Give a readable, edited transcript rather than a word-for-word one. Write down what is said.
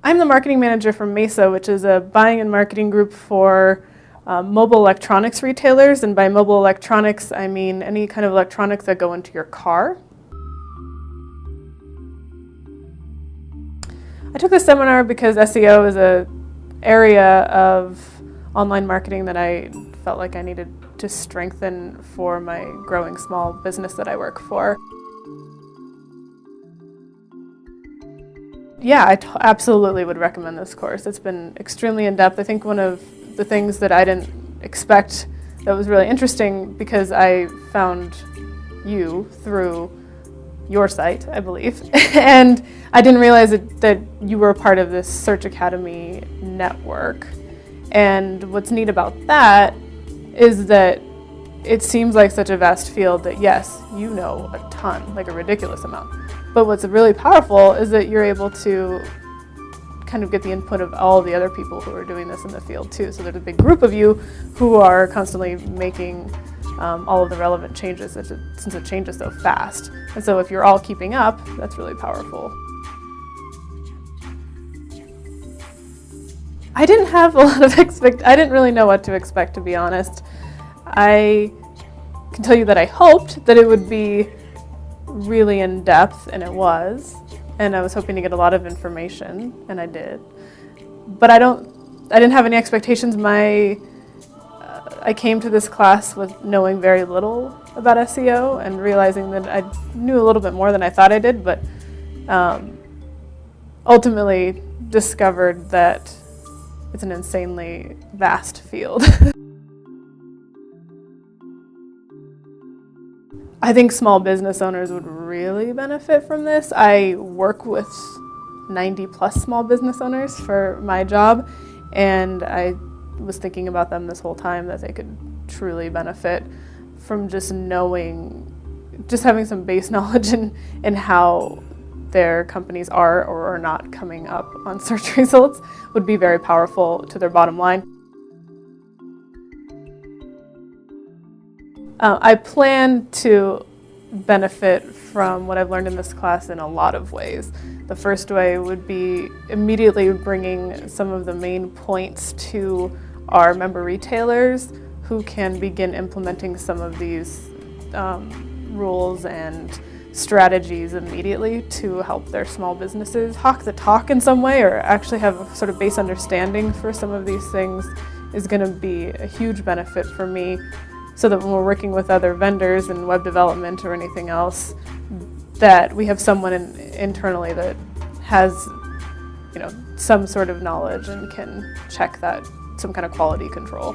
I'm the marketing manager for Mesa, which is a buying and marketing group for mobile electronics retailers. And by mobile electronics, I mean any kind of electronics that go into your car. I took this seminar because SEO is an area of online marketing that I felt like I needed to strengthen for my growing small business that I work for. Yeah, I absolutely would recommend this course. It's been extremely in-depth. I think one of the things that I didn't expect that was really interesting, because I found you through your site, I believe, and I didn't realize that you were a part of this Search Academy network. And what's neat about that is that it seems like such a vast field that, yes, you know a ton, like a ridiculous amount. But what's really powerful is that you're able to kind of get the input of all the other people who are doing this in the field too. So there's a big group of you who are constantly making all of the relevant changes, since it changes so fast. And so if you're all keeping up, that's really powerful. I didn't have a lot of I didn't really know what to expect, to be honest. I can tell you that I hoped that it would be really in depth, and it was, and I was hoping to get a lot of information, and I did. But I didn't have any expectations. I came to this class with knowing very little about SEO and realizing that I knew a little bit more than I thought I did, but ultimately discovered that it's an insanely vast field. I think small business owners would really benefit from this. I work with 90 plus small business owners for my job, and I was thinking about them this whole time, that they could truly benefit from just having some base knowledge in how their companies are or are not coming up on search results would be very powerful to their bottom line. I plan to benefit from what I've learned in this class in a lot of ways. The first way would be immediately bringing some of the main points to our member retailers, who can begin implementing some of these rules and strategies immediately to help their small businesses talk the talk in some way, or actually have a sort of base understanding for some of these things, is going to be a huge benefit for me, so that when we're working with other vendors in web development or anything else, that we have someone internally that has, some sort of knowledge and can check that, some kind of quality control.